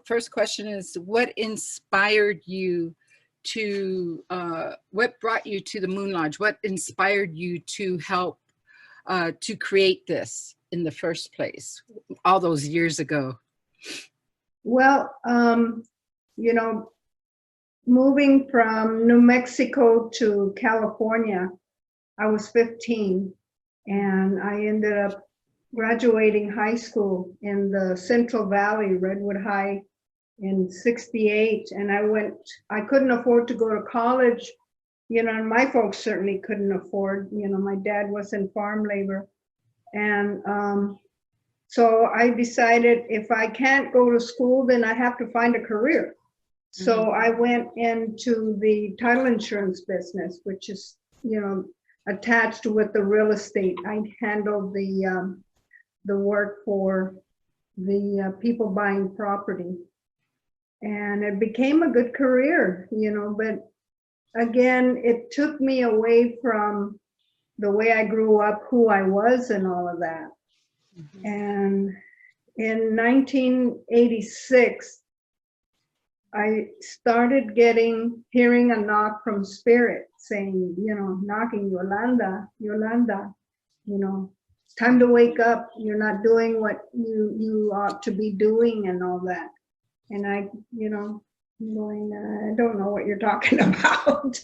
first question is, what inspired you to, what brought you to the Moon Lodge? What inspired you to help to create this in the first place all those years ago? Well, you know, moving from New Mexico to California, I was 15, and I ended up graduating high school in the Central Valley, Redwood High, in '68. And I couldn't afford to go to college, you know, and my folks certainly couldn't afford, you know, my dad was in farm labor. And so I decided if I can't go to school, then I have to find a career. So I went into the title insurance business, which is, you know, attached with the real estate. I handled the work for the people buying property. And it became a good career, you know, but again, it took me away from the way I grew up, who I was and all of that. And in 1986, I started hearing a knock from spirit saying, you know, knocking, Yolanda, Yolanda, you know, it's time to wake up. You're not doing what you ought to be doing and all that. And I, you know, I'm going, I don't know what you're talking about.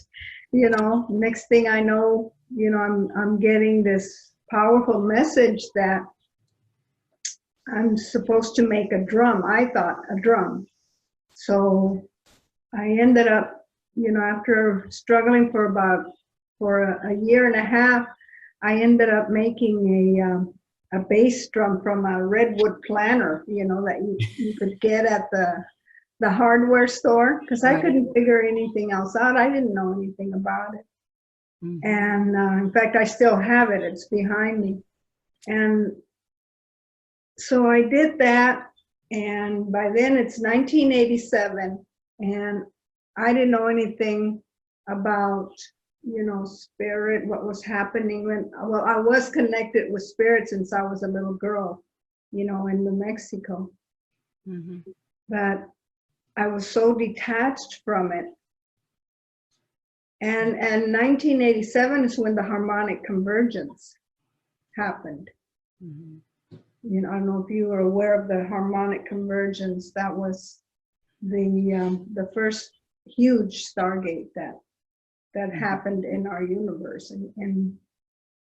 You know, next thing I know, you know, I'm getting this powerful message that I'm supposed to make a drum. I thought a drum. So I ended up, you know, after struggling for a year and a half, I ended up making a bass drum from a redwood planner, you know, that you could get at the hardware store, because I couldn't figure anything else out. I didn't know anything about it. And in fact, I still have it. It's behind me. And so I did that. And by then it's 1987. And I didn't know anything about, you know, spirit, what was happening. Well, I was connected with spirit since I was a little girl, you know, in New Mexico. But I was so detached from it. And 1987 is when the harmonic convergence happened. You know, I don't know if you were aware of the harmonic convergence. That was the first huge stargate that happened in our universe and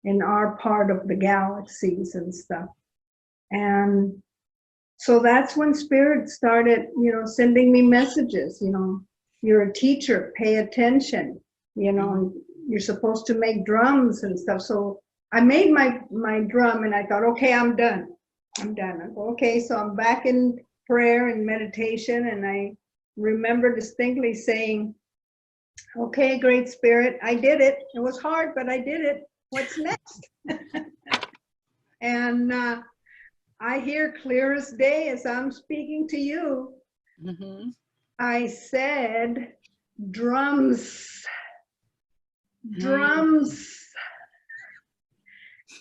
in our part of the galaxies and stuff. And so that's when spirit started, you know, sending me messages, you know, you're a teacher, pay attention, you know, you're supposed to make drums and stuff. So I made my drum and I thought, okay, I'm done. I go, okay, so I'm back in prayer and meditation. And I remember distinctly saying, okay, Great Spirit, I did it. It was hard, but I did it. What's next? And I hear clear as day as I'm speaking to you. I said, drums, drums.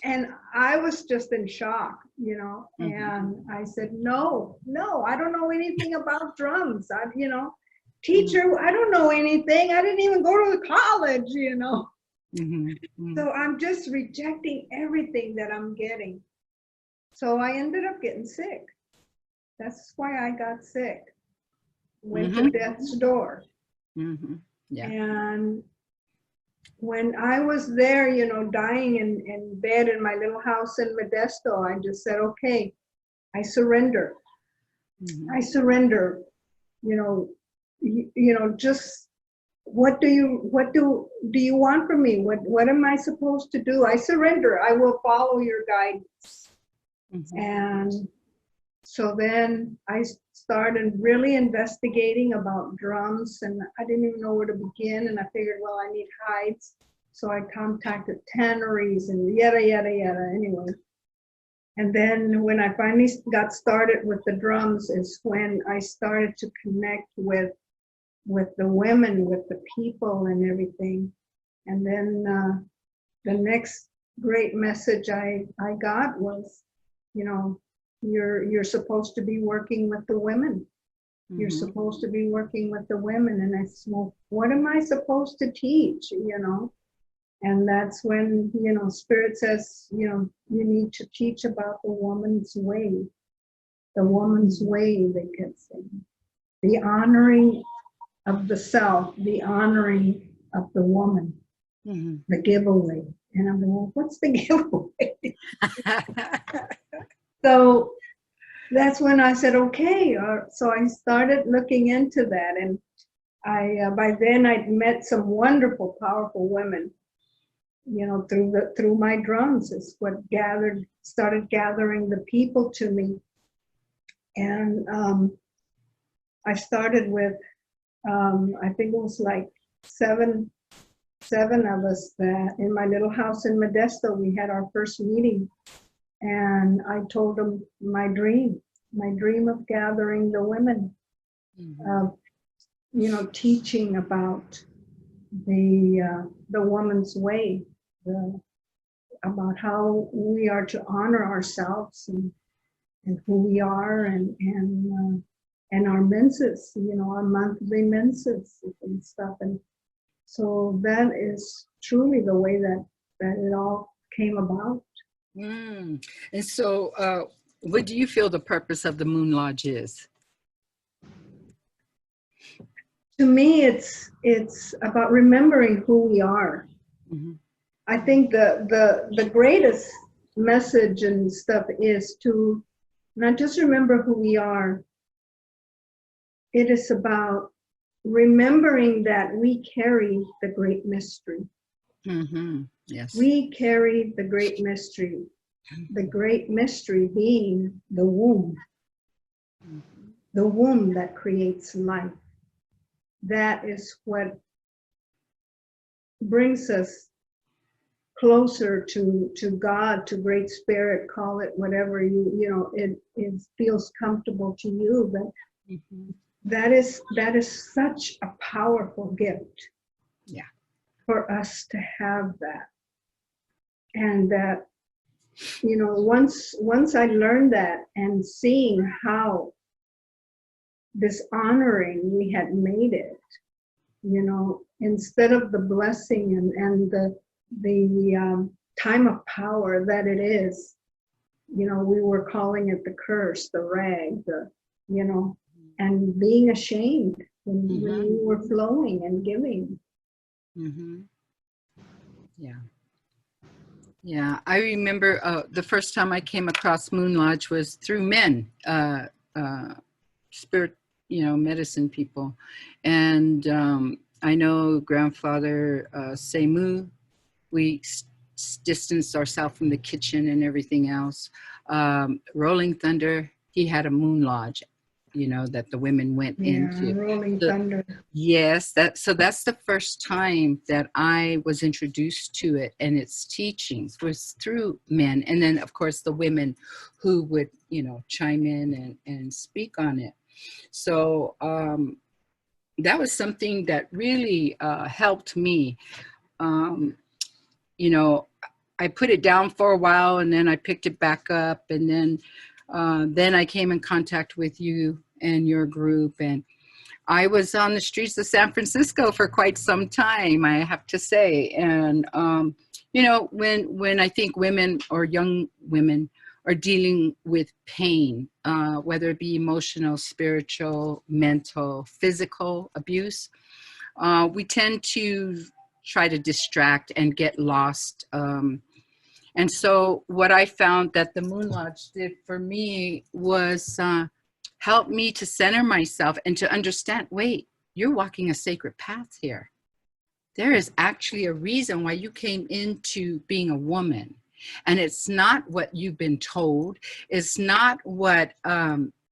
And I was just in shock, you know, and I said, no, I don't know anything about drums. You know, teacher, I don't know anything. I didn't even go to the college, you know. So I'm just rejecting everything that I'm getting. So I ended up getting sick. That's why I got sick. Went to death's door. And when I was there, you know, dying in bed in my little house in Modesto, I just said, okay, I surrender. I surrender, you know, just what do you want from me? What am I supposed to do? I surrender. I will follow your guidance. And so then I started really investigating about drums, and I didn't even know where to begin. And I figured, well, I need hides. So I contacted tanneries and yada, yada, yada, anyway. And then when I finally got started with the drums is when I started to connect with the women, with the people and everything. And then the next great message I got was, you know, you're supposed to be working with the women. You're Mhm. supposed to be working with the women. And I said, well, what am I supposed to teach? And that's when, Spirit says, you need to teach about the woman's way, the woman's way, they kept saying. The honoring of the self, the honoring of the woman, Mhm. the giveaway. And I'm like, well, what's the giveaway? So that's when I said, okay. So I started looking into that. And by then I'd met some wonderful, powerful women, through my drums is what started gathering the people to me. And I started with, I think it was like seven of us that in my little house in Modesto, we had our first meeting. And I told them my dream of gathering the women, Mhm. teaching about the woman's way, about how we are to honor ourselves and who we are and our menses, our monthly menses and stuff. And so that is truly the way that it all came about. Mm. And so, what do you feel the purpose of the Moon Lodge is? To me, it's about remembering who we are. Mhm. I think the greatest message and stuff is to not just remember who we are. It is about remembering that we carry the great mystery. Mhm. Yes. We carry the great mystery. The great mystery being the womb that creates life. That is what brings us closer to God, to Great Spirit, call it whatever it feels comfortable to you. But Mhm. that is such a powerful gift. Yeah. For us to have that. And that, once I learned that and seeing how this honoring we had made it, instead of the blessing and the time of power that it is, we were calling it the curse, the rag, and being ashamed when Mhm. we were flowing and giving. Mhm. Yeah. Yeah. I remember the first time I came across Moon Lodge was through men, spirit, medicine people, and I know Grandfather Semu. We distanced ourselves from the kitchen and everything else. Rolling Thunder, he had a Moon Lodge, that the women went Yeah, into. Rolling So, Thunder. yes, that's the first time that I was introduced to it, and its teachings was through men, and then of course the women who would chime in and speak on it. So that was something that really helped me. Um, you know, I put it down for a while and then I picked it back up, and then I came in contact with you and your group, and I was on the streets of San Francisco for quite some time, I have to say. And when I think women or young women are dealing with pain, whether it be emotional, spiritual, mental, physical abuse, we tend to try to distract and get lost. And so what I found that the Moon Lodge did for me was help me to center myself and to understand, wait, you're walking a sacred path here. There is actually a reason why you came into being a woman. And it's not what you've been told. It's not what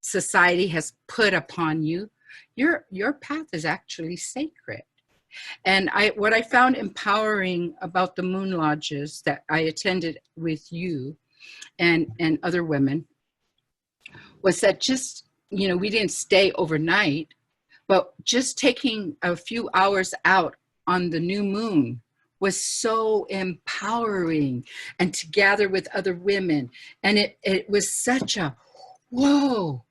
society has put upon you. Your path is actually sacred. And what I found empowering about the Moon Lodges that I attended with you and other women was that just, we didn't stay overnight, but just taking a few hours out on the new moon was so empowering, and to gather with other women. And it was such a, whoa,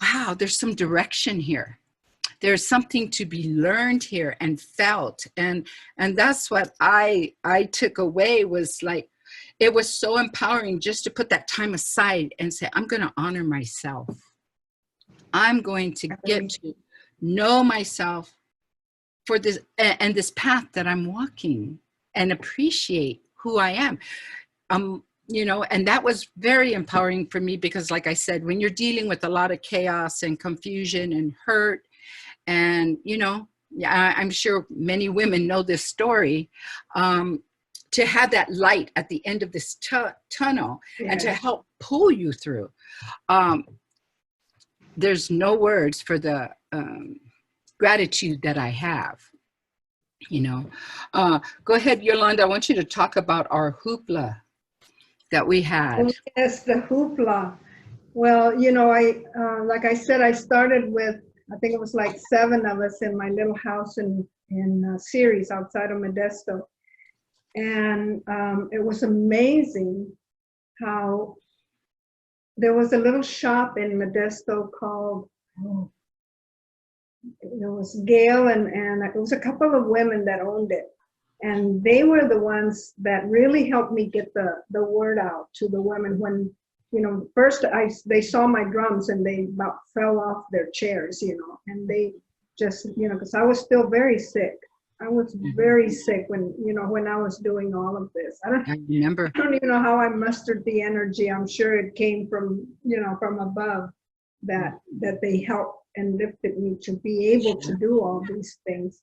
wow, there's some direction here. There's something to be learned here and felt. And that's what I took away, was like, it was so empowering just to put that time aside and say, I'm going to honor myself. I'm going to get to know myself for this and this path that I'm walking, and appreciate who I am. You know, and that was very empowering for me, because like I said, when you're dealing with a lot of chaos and confusion and hurt, and, you know, yeah, I'm sure many women know this story, to have that light at the end of this tunnel, and to help pull you through. There's no words for the gratitude that I have, you know. Go ahead, Yolanda. I want you to talk about our hoopla that we had. Oh, yes, the hoopla. Well, you know, like I said, I started with, I think it was like 7 of us in my little house in Ceres outside of Modesto. And it was amazing how there was a little shop in Modesto called, it was Gail, and it was a couple of women that owned it. And they were the ones that really helped me get the word out to the women. When, you know, first they saw my drums and they about fell off their chairs, you know, and they just, you know, because I was still very sick. I was very sick when, you know, when I was doing all of this. I remember. I don't even know how I mustered the energy. I'm sure it came from, you know, from above, that they helped and lifted me to be able to do all these things.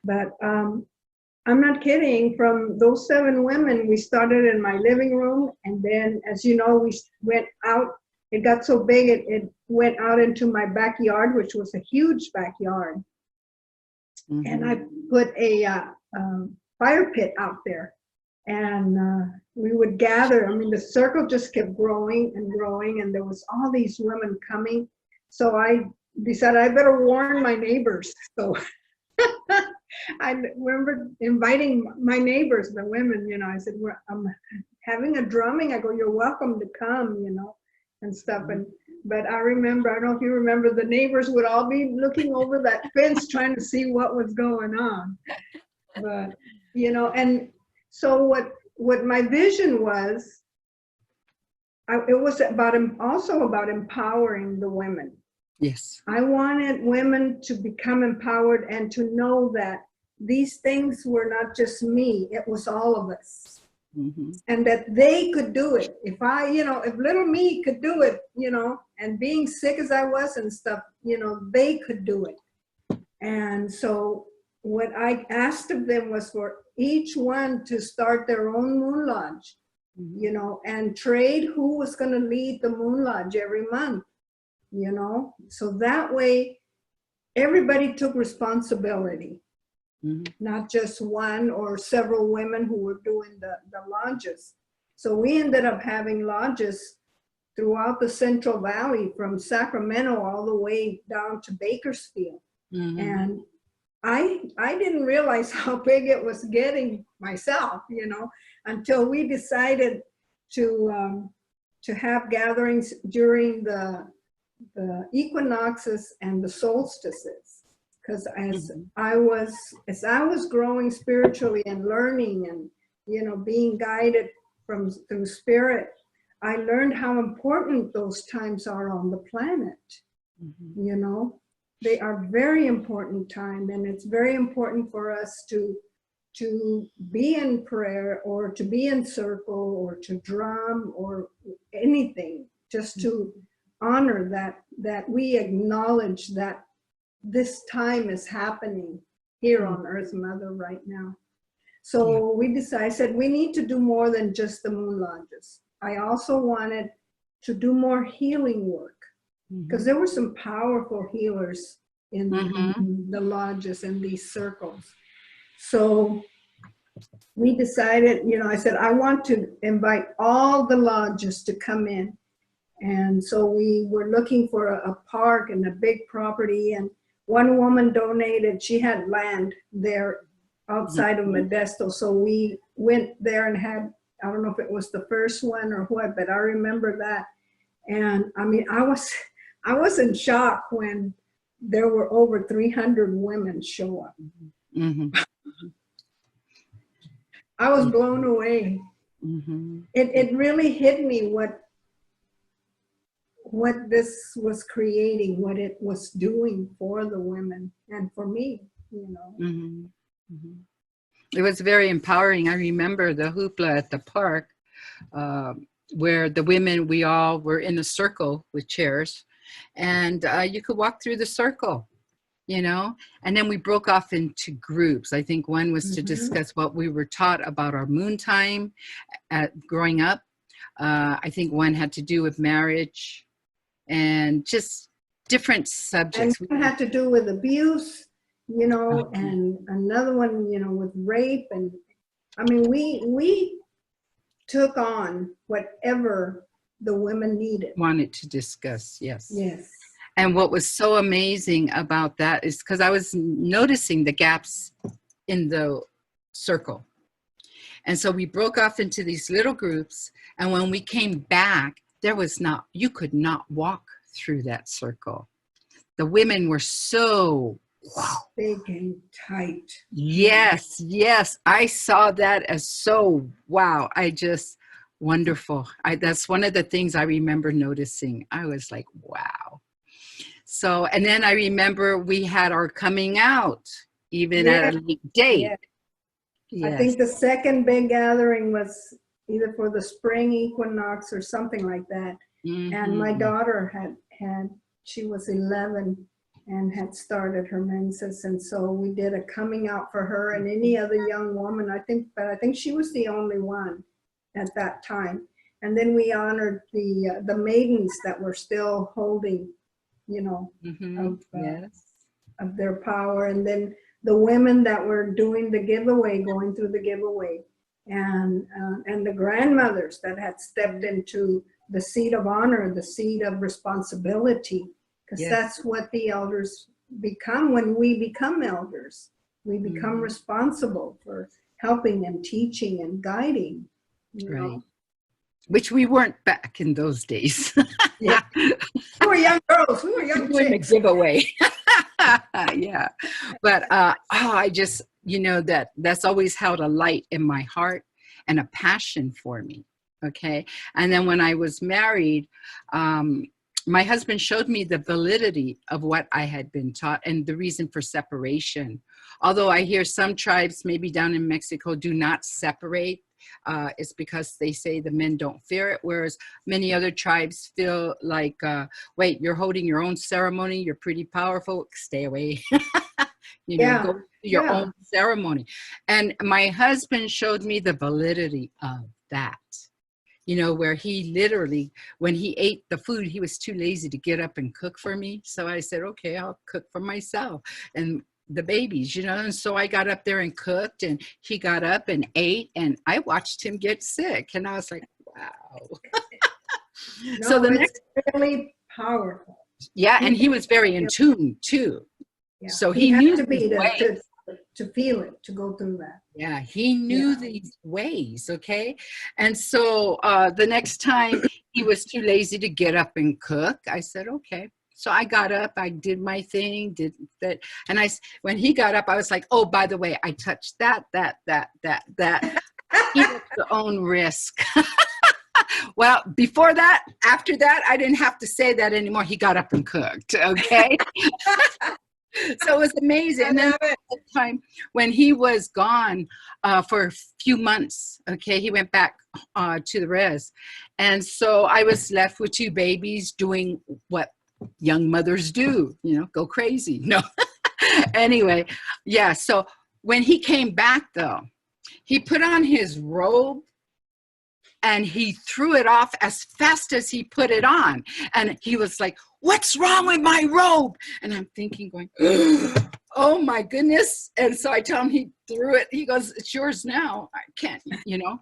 But I'm not kidding. From those 7 women, we started in my living room, and then, as you know, we went out. It got so big, it went out into my backyard, which was a huge backyard. And I put a fire pit out there, and we would gather. I mean, the circle just kept growing and growing, and there was all these women coming. So I decided I better warn my neighbors. So I remember inviting my neighbors, the women, you know, I said, I'm having a drumming. I go, you're welcome to come, you know, and stuff. But I remember, I don't know if you remember, the neighbors would all be looking over that fence trying to see what was going on. But, you know, and so what my vision was, it was also about empowering the women. Yes. I wanted women to become empowered and to know that these things were not just me, it was all of us. And that they could do it. If little me could do it, you know, and being sick as I was and stuff, you know, they could do it. And so what I asked of them was for each one to start their own Moon Lodge, you know, and trade who was going to lead the Moon Lodge every month. You know, so that way everybody took responsibility, not just one or several women who were doing the lodges. So we ended up having lodges throughout the Central Valley, from Sacramento all the way down to Bakersfield. And I didn't realize how big it was getting myself, you know, until we decided to have gatherings during the equinoxes and the solstices, because as I was growing spiritually and learning and, you know, being guided through spirit, I learned how important those times are on the planet. You know, they are very important time, and it's very important for us to be in prayer, or to be in circle, or to drum, or anything, just to honor that we acknowledge that this time is happening here on Earth Mother right now. So I said, we need to do more than just the Moon Lodges. I also wanted to do more healing work, because there were some powerful healers in the lodges and these circles. So we decided, you know, I said, I want to invite all the lodges to come in. And so we were looking for a park and a big property, and one woman donated, she had land there outside of Modesto. So we went there and had, I don't know if it was the first one or what, but I remember that. And I mean, I was I was in shock when there were over 300 women show up. Mm-hmm. I was blown away. Mm-hmm. It really hit me what this was creating, what it was doing for the women and for me, you know. Mm-hmm. Mm-hmm. It was very empowering. I remember the hoopla at the park, where the women, we all were in a circle with chairs, and you could walk through the circle, you know, and then we broke off into groups. I think one was to discuss what we were taught about our moon time growing up. I think one had to do with marriage and just different subjects. And one had to do with abuse, you know, and another one, you know, with rape. And I mean, we took on whatever the women needed. Wanted to discuss, yes. Yes. And what was so amazing about that is because I was noticing the gaps in the circle. And so we broke off into these little groups. And when we came back, there was not, you could not walk through that circle. The women were so, wow. Big and tight. Yes, yes. I saw that as so, wow. I just, wonderful. That's one of the things I remember noticing. I was like, wow. So, and then I remember we had our coming out, even at a late date. Yeah. Yes. I think the second big gathering was either for the spring equinox or something like that. Mm-hmm. And my daughter she was 11 and had started her menses. And so we did a coming out for her and any other young woman, I think she was the only one at that time. And then we honored the maidens that were still holding, you know, of their power. And then the women that were doing the giveaway, going through the giveaway, and the grandmothers that had stepped into the seat of honor, the seat of responsibility, because that's what the elders become when we become elders. We become responsible for helping and teaching and guiding. You know? Which we weren't back in those days. Yeah. We were young girls. We were young chicks. Giveaway. Yeah. But I just, you know, that's always held a light in my heart and a passion for me. Okay. And then when I was married, my husband showed me the validity of what I had been taught and the reason for separation. Although I hear some tribes, maybe down in Mexico, do not separate. It's because they say the men don't fear it, whereas many other tribes feel like, wait, you're holding your own ceremony, you're pretty powerful, stay away. You know, go to your own ceremony. And my husband showed me the validity of that. You know, where he literally, when he ate the food, he was too lazy to get up and cook for me. So I said, okay, I'll cook for myself and the babies, you know. And so I got up there and cooked, and he got up and ate, and I watched him get sick. And I was like, wow. No, so it's really powerful. Yeah, and he was very in tune too. Yeah. So he knew to be to feel it, to go through that. Yeah, he knew these ways, okay? And so the next time he was too lazy to get up and cook, I said, okay. So I got up, I did my thing, did that. And when he got up, I was like, oh, by the way, I touched that. He took his own risk. Well, before that, after that, I didn't have to say that anymore. He got up and cooked, okay? So it was amazing. And then at the time when he was gone for a few months, okay, he went back to the res. And so I was left with two babies doing what young mothers do, you know, go crazy. No. Anyway, yeah. So when he came back, though, he put on his robe and he threw it off as fast as he put it on. And he was like, what's wrong with my robe? And I'm thinking, going, oh my goodness. And so I tell him, he threw it. He goes, it's yours now. I can't, you know.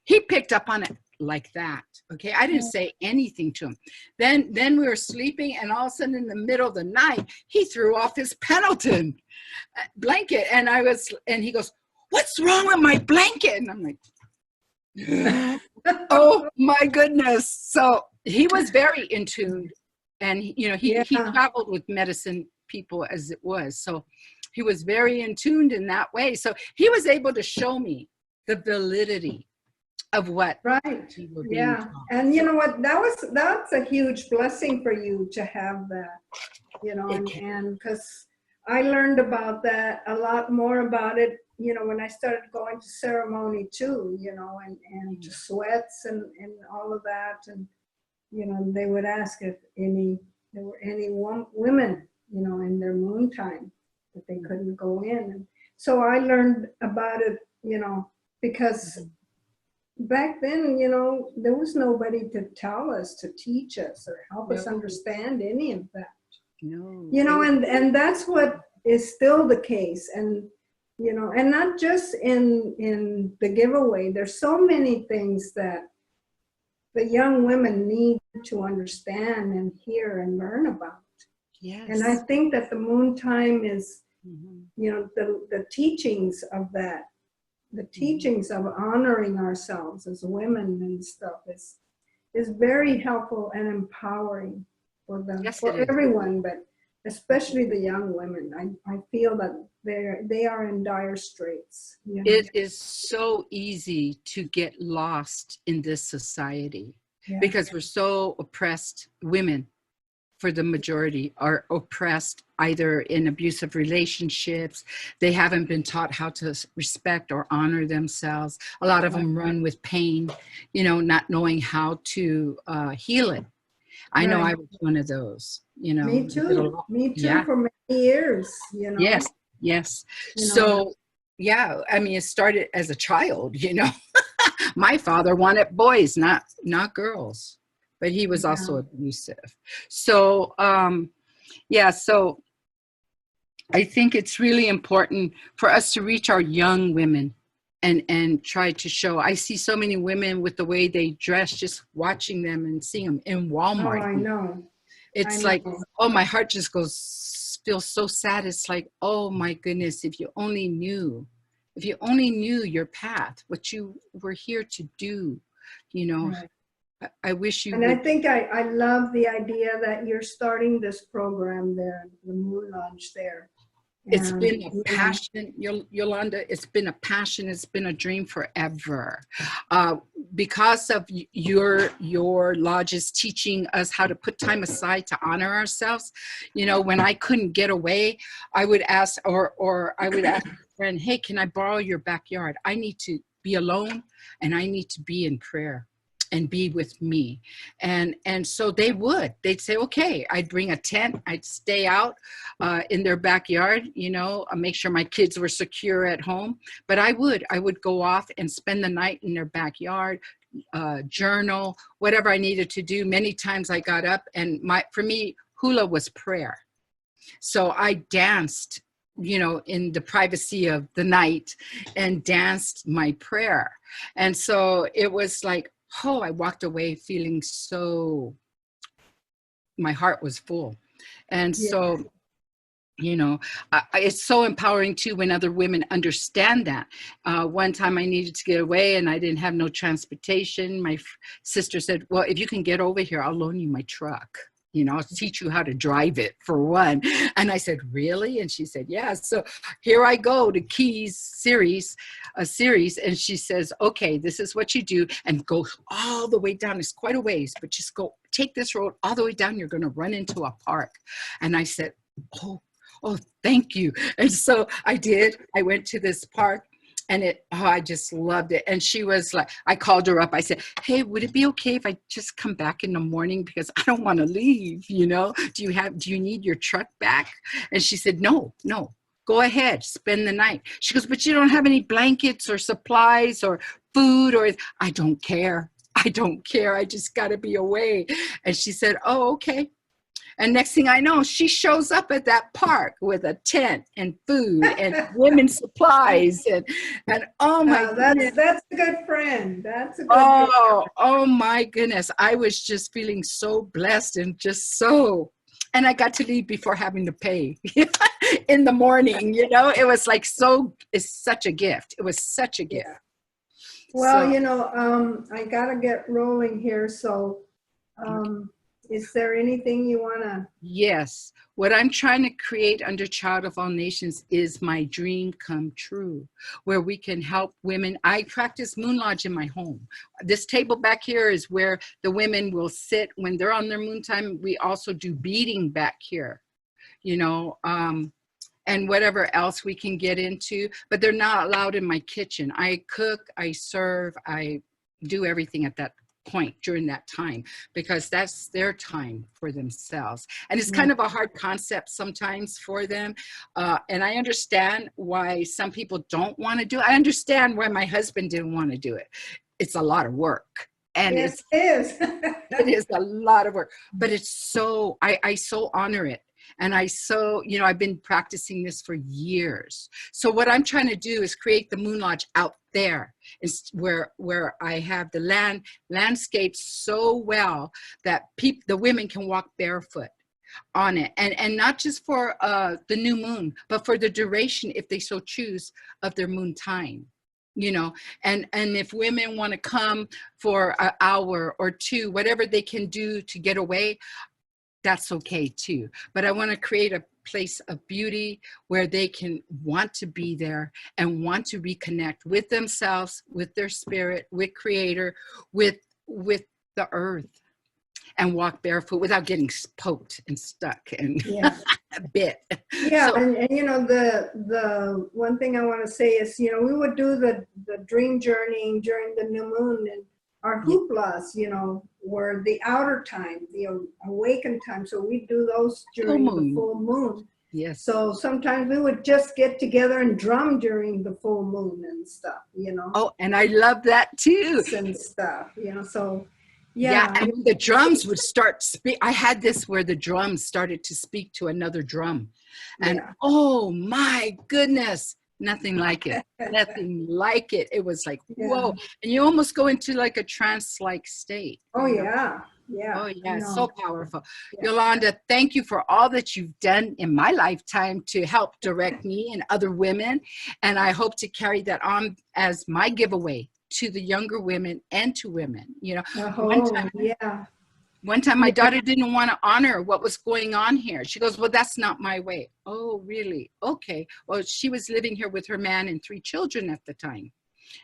He picked up on it like that. Okay. I didn't say anything to him. Then we were sleeping, and all of a sudden in the middle of the night, he threw off his Pendleton blanket. And he goes, what's wrong with my blanket? And I'm like, oh my goodness. So he was very in tune And you know, Yeah. he traveled with medicine people as it was, so he was very in tuned in that way. So he was able to show me the validity of what Right. we were being Yeah. taught. And you So know what? That's a huge blessing for you to have that, you know, it, and because I learned about that a lot more about it, you know, when I started going to ceremony too, you know, and to sweats and all of that. And, you know, they would ask if there were any women, you know, in their moon time that they couldn't go in. And so I learned about it, you know, because back then, you know, there was nobody to tell us, to teach us, or help us no, understand any of that. no, You it know, was, and that's what is still the case. And, you know, and not just in the giveaway, there's so many things that the young women need to understand and hear and learn about. And I yes. think that the moon time is, Mhm. you know, the teachings of that, the teachings of honoring ourselves as women and stuff is very helpful and empowering for them, Yes, it for is. everyone, but especially the young women. I feel that they are in dire straits. You know? It is so easy to get lost in this society Yeah. because we're so oppressed. Women, for the majority, are oppressed either in abusive relationships. They haven't been taught how to respect or honor themselves. A lot of them run with pain, you know, not knowing how to heal it. I know I Right. was one of those, you know. Me too. Me too, Yeah. for many years, you know. Yes. Yes. You know. So, yeah, I mean, it started as a child, you know. My father wanted boys, not girls, but he was also Yeah. abusive. So, yeah, so I think it's really important for us to reach our young women and try to show. I see so many women with the way they dress, just watching them and seeing them in Oh, Walmart. I know. I It's like, know. oh, my heart just feels so sad. It's like, oh my goodness, if you only knew, your path, what you were here to do, you know, Right. I wish you And I would. think I love the idea that you're starting this program there, the Moon Lodge there. It's And, been a you know, passion, Yolanda. It's been a passion. It's been a dream forever. Because of your lodges teaching us how to put time aside to honor ourselves. You know, when I couldn't get away, I would ask, or I would ask a friend, "Hey, can I borrow your backyard? I need to be alone, and I need to be in prayer." And be with me. And so they'd say, okay. I'd bring a tent, I'd stay out in their backyard, you know, make sure my kids were secure at home. But I would go off and spend the night in their backyard, journal, whatever I needed to do. Many times I got up, and for me, hula was prayer. So I danced, you know, in the privacy of the night, and danced my prayer. And so it was like, oh, I walked away feeling so, my heart was full. And yeah. so, you know, it's so empowering too when other women understand that. One time I needed to get away and I didn't have no transportation. My sister said, well, if you can get over here, I'll loan you my truck. You know, I'll teach you how to drive it, for one. And I said, really? And she said, yeah. So here I go to Keys series. And she says, okay, this is what you do, and go all the way down. It's quite a ways, but just take this road all the way down. You're going to run into a park. And I said, oh, thank you. And so I did. I went to this park, and I just loved it. And she was like, I called her up. I said, hey, would it be okay if I just come back in the morning? Because I don't want to leave, you know? Do you need your truck back? And she said, no, go ahead, spend the night. She goes, but you don't have any blankets or supplies or food I don't care. I just got to be away. And she said, oh, okay. And next thing I know, she shows up at that park with a tent and food and women's supplies and oh my goodness. That's a good friend. That's a good friend. Oh my goodness. I was just feeling so blessed and just so, and I got to leave before having to pay in the morning, you know. It was like it's such a gift. It was such a gift. Yeah. Well, So, you know, I gotta get rolling here. So Is there anything you want to? Yes. What I'm trying to create under Child of All Nations is my dream come true, where we can help women. I practice Moon Lodge in my home. This table back here is where the women will sit when they're on their moon time. We also do beading back here, you know, and whatever else we can get into, but they're not allowed in my kitchen. I cook, I serve, I do everything at that point during that time, because that's their time for themselves. And it's kind of a hard concept sometimes for them. And I understand why some people don't want to do it. I understand why my husband didn't want to do it. It's a lot of work. And Yes, it is. it is a lot of work, but it's so, I so honor it. And I so, you know, I've been practicing this for years. So what I'm trying to do is create the Moon Lodge out there, is where I have the landscape so well that the women can walk barefoot on it, and not just for the new moon, but for the duration, if they so choose, of their moon time. You know, and if women want to come for an hour or two, whatever they can do to get away, that's okay too. But I want to create a place of beauty where they can want to be there and want to reconnect with themselves, with their spirit, with Creator, with the earth, and walk barefoot without getting poked and stuck and bit. Yeah, So, and you know, the one thing I want to say is, you know, we would do the dream journey during the new moon, and our hooplas, you know, were the outer time, the awakened time. So we do those during the full moon. Yes. So sometimes we would just get together and drum during the full moon and stuff, you know. Oh, and I love that too. And stuff, you know, so yeah, and the drums would start speak. I had this where the drums started to speak to another drum, and oh my goodness, nothing like it. Nothing like it. It was like, whoa, and you almost go into like a trance-like state. Oh yeah. Yeah. Oh yeah, so powerful. Yolanda, thank you for all that you've done in my lifetime to help direct me and other women, and I hope to carry that on as my giveaway to the younger women and to women. You know, one time my daughter didn't want to honor what was going on here. She goes, well, that's not my way. Oh, really? Okay. Well, she was living here with her man and 3 children at the time.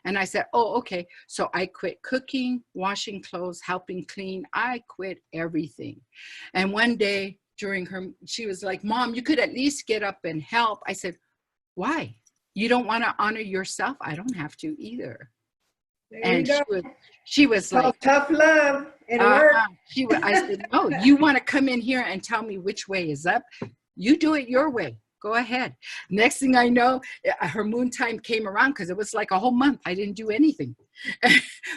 And I said, oh, okay. So I quit cooking, washing clothes, helping clean. I quit everything. And one day during she was like, Mom, you could at least get up and help. I said, why? You don't want to honor yourself? I don't have to either. And she was like, tough love. It worked. I said, no, you want to come in here and tell me which way is up? You do it your way. Go ahead. Next thing I know, her moon time came around, because it was like a whole month. I didn't do anything.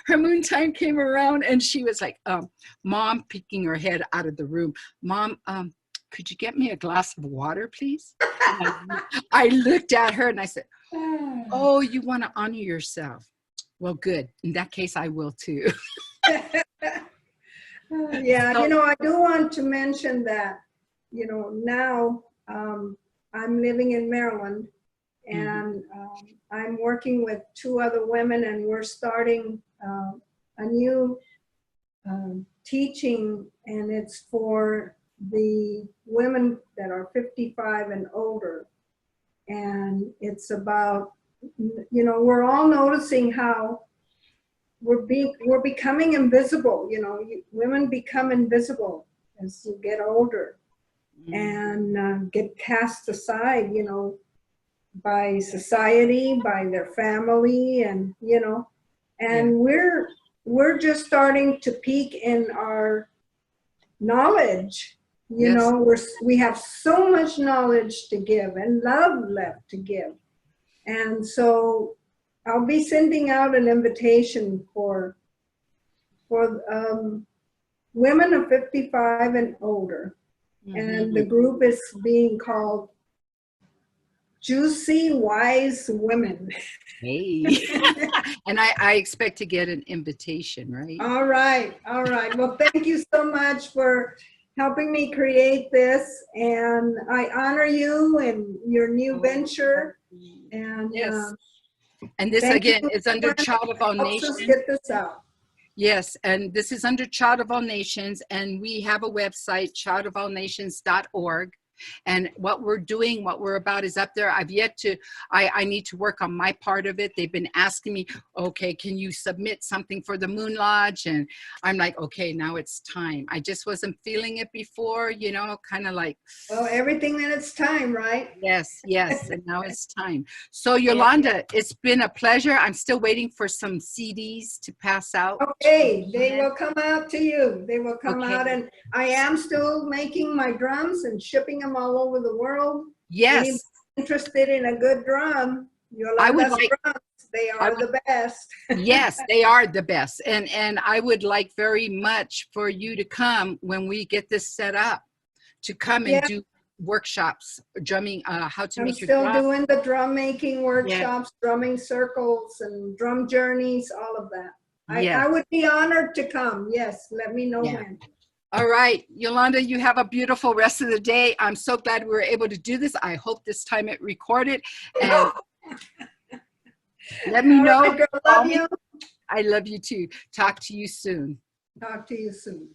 Her moon time came around and she was like, Mom, peeking her head out of the room. Mom, could you get me a glass of water, please? I looked at her and I said, oh, you want to honor yourself. Well, good. In that case, I will too. Yeah, so, you know, I do want to mention that, you know, now I'm living in Maryland, and I'm working with 2 other women, and we're starting a new teaching, and it's for the women that are 55 and older. And it's about, you know, we're all noticing how we're becoming invisible. You know, women become invisible as you get older, and get cast aside, you know, by society, by their family, and you know, and we're just starting to peak in our knowledge. You know, we have so much knowledge to give and love left to give. And so I'll be sending out an invitation for women of 55 and older. And the group is being called Juicy Wise Women. Hey. And I expect to get an invitation, right? All right. All right. Well, thank you so much for helping me create this. And I honor you and your new venture. And and this again is under Child of All Nations. Let's get this out. Yes, and this is under Child of All Nations, and we have a website, childofallnations.org. And what we're doing, what we're about is up there. I've yet to, I need to work on my part of it. They've been asking me, okay, can you submit something for the Moon Lodge? And I'm like, okay, now it's time. I just wasn't feeling it before, you know, kind of like, Well, everything in its time, right? yes, yes, and now it's time. So Yolanda, it's been a pleasure. I'm still waiting for some CDs to pass out. Okay, they will come out to you. They will come Okay. out, and I am still making my drums and shipping them all over the world. Yes. Anybody interested in a good drum, I would Yolanda's like- drums, they are the best. Yes, they are the best. And I would like very much for you to come when we get this set up, to come and Yeah. do workshops, drumming, how to I'm make your still drum. doing the drum making workshops, drumming circles and drum journeys, all of that. Yes. I would be honored to come. Yes, let me know Yeah. when. All right, Yolanda, you have a beautiful rest of the day. I'm so glad we were able to do this. I hope this time it recorded. And let me All know. right, girl, love you. I love you too. Talk to you soon. Talk to you soon.